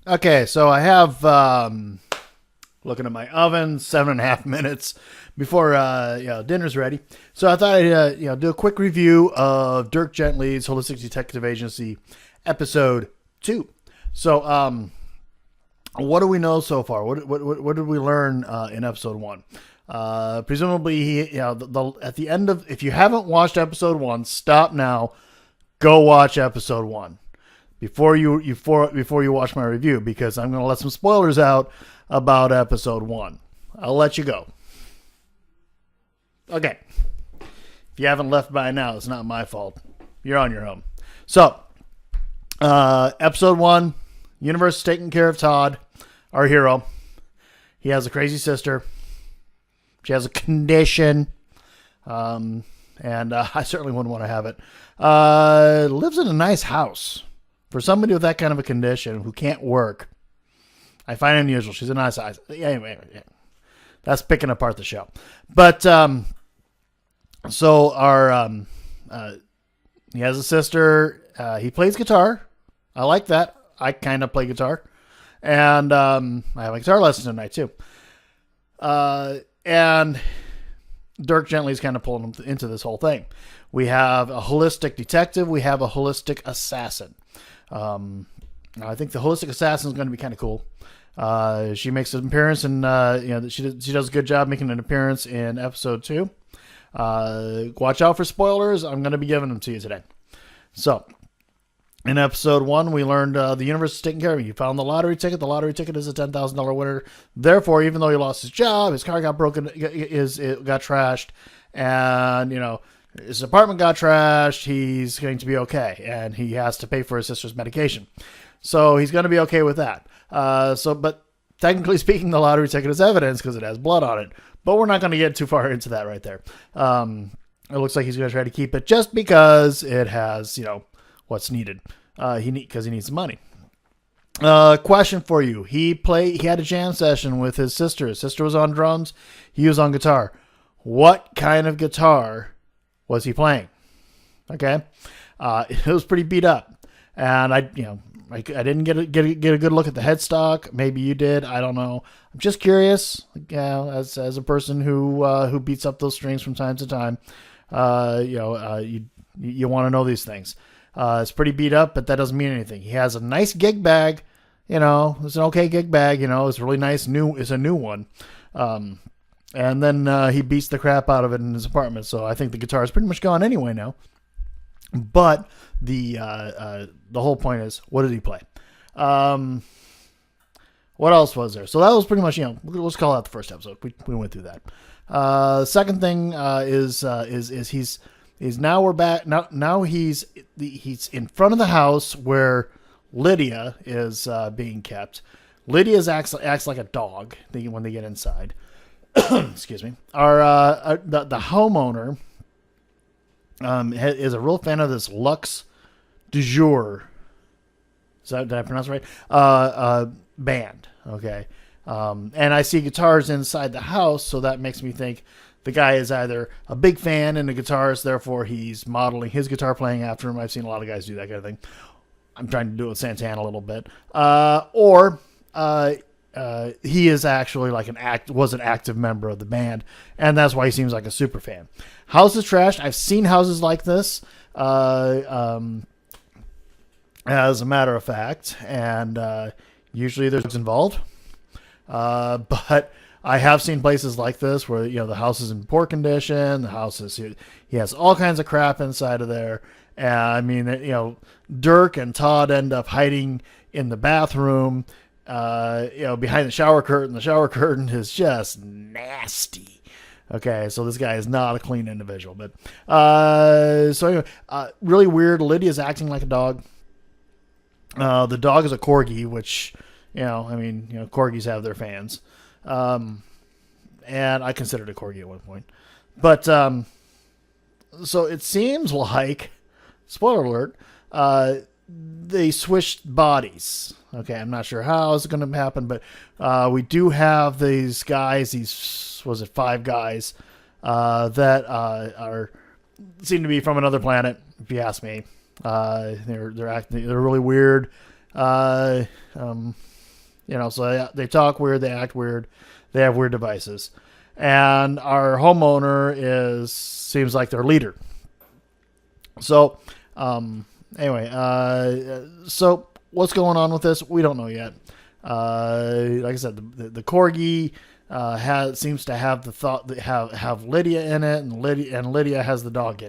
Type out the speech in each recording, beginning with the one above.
Okay, so I have looking at my oven, 7.5 minutes before dinner's ready. So I thought I'd do a quick review of Dirk Gently's Holistic Detective Agency episode 2. So what do we know so far? What did we learn in episode 1? Presumably, at the end of, if you haven't watched episode 1, stop now, go watch episode 1 before you watch my review, because I'm going to let some spoilers out about episode 1. I'll let you go. Okay. If you haven't left by now, it's not my fault. You're on your own. So, episode 1, universe is taking care of Todd, our hero. He has a crazy sister. She has a condition. And I certainly wouldn't want to have it. Lives in a nice house. For somebody with that kind of a condition who can't work, I find it unusual. She's a nice size. Anyway, that's picking apart the show. But so he has a sister. He plays guitar. I like that. I kind of play guitar, and I have a guitar lesson tonight too. And Dirk Gently is kind of pulling him into this whole thing. We have a holistic detective. We have a holistic assassin. I think the holistic assassin is going to be kind of cool. She makes an appearance, and she does a good job making an appearance in episode 2. Watch out for spoilers. I'm going to be giving them to you today. So, in episode 1, we learned the universe is taking care of him. He found the lottery ticket. The lottery ticket is a $10,000 winner. Therefore, even though he lost his job, his car got broken, it got trashed, and his apartment got trashed, he's going to be okay, and he has to pay for his sister's medication. So he's going to be okay with that. But technically speaking, the lottery ticket is evidence because it has blood on it. But we're not going to get too far into that right there. It looks like he's going to try to keep it just because it has, what's needed. Because he needs the money. Question for you. He had a jam session with his sister. His sister was on drums. He was on guitar. What kind of guitar was he playing? Okay. It was pretty beat up. And I didn't get a good look at the headstock. Maybe you did. I don't know. I'm just curious. As a person who beats up those strings from time to time, you want to know these things. It's pretty beat up, but that doesn't mean anything. He has a nice gig bag. It's an okay gig bag. It's really nice. It's a new one. And then he beats the crap out of it in his apartment. So I think the guitar is pretty much gone anyway now. But the whole point is, what did he play? What else was there? So that was pretty much, let's call out the first episode. We went through that. Second thing is now we're back. Now he's in front of the house where Lydia is being kept. Lydia acts like a dog when they get inside. Excuse me. The homeowner is a real fan of this Lux du Jour. Did I pronounce it right? Band. Okay. And I see guitars inside the house, so that makes me think the guy is either a big fan and a guitarist, therefore he's modeling his guitar playing after him. I've seen a lot of guys do that kind of thing. I'm trying to do it with Santana a little bit. Or he is actually was an active member of the band, and that's why he seems like a super fan. House is trashed. I've seen houses like this, as a matter of fact, and usually there's involved. But I have seen places like this where the house is in poor condition. The house is he has all kinds of crap inside of there. And I mean, Dirk and Todd end up hiding in the bathroom, behind the shower curtain. The shower curtain is just nasty. Okay, so this guy is not a clean individual. But so anyway, really weird. Lydia's acting like a dog. The dog is a corgi, which corgis have their fans. And I considered a corgi at one point. But so it seems like, spoiler alert, they switched bodies. Okay, I'm not sure how it's going to happen, but we do have these guys, was it 5 guys, that seem to be from another planet, if you ask me. They're really weird. So they talk weird, they act weird, they have weird devices, and our homeowner seems like their leader. So, anyway, so what's going on with this? We don't know yet. Like I said, the corgi seems to have the thought that have Lydia in it, and Lydia has the dog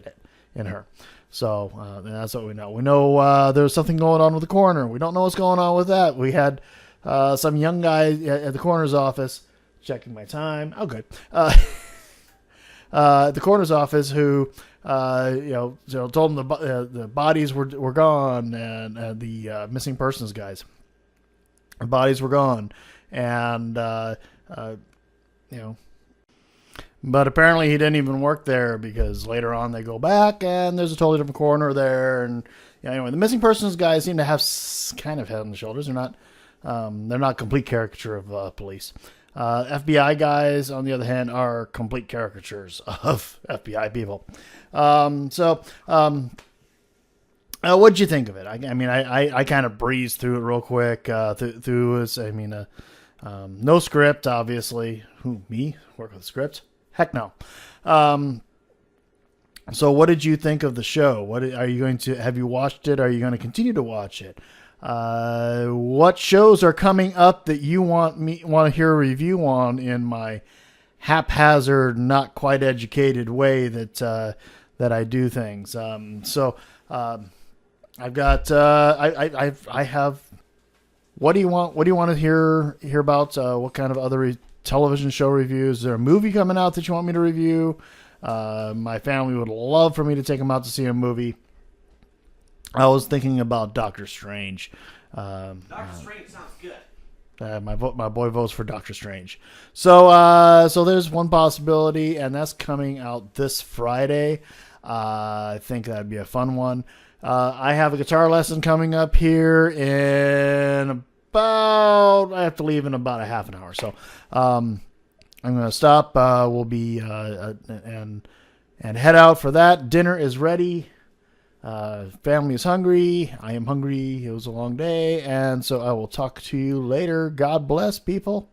in her. So that's what we know. We know there's something going on with the coroner. We don't know what's going on with that. We had some young guy at the coroner's office, checking my time. Oh, good. At the coroner's office who told him the bodies were gone, and the missing persons guys, the bodies were gone, and but apparently he didn't even work there, because later on they go back and there's a totally different coroner there. And anyway, the missing persons guys seem to have kind of head on the shoulders. They're not complete caricature of police. FBI guys, on the other hand, are complete caricatures of FBI people. What'd you think of it? I kind of breezed through it real quick. No script, obviously. Who, me? Work with a script? Heck no. So what did you think of the show? Have you watched it? Are you going to continue to watch it? What shows are coming up that you want to hear a review on in my haphazard, not quite educated way that I do things? I've got I have. What do you want? What do you want to hear about? What kind of other television show reviews? Is there a movie coming out that you want me to review? My family would love for me to take them out to see a movie. I was thinking about Doctor Strange. Doctor Strange sounds good. My boy votes for Doctor Strange. So there's one possibility, and that's coming out this Friday. I think that'd be a fun one. I have a guitar lesson coming up here in I have to leave in about a half an hour. So I'm going to stop. We'll be and head out for that. Dinner is ready. Family is hungry. I am hungry. It was a long day. And so I will talk to you later. God bless, people.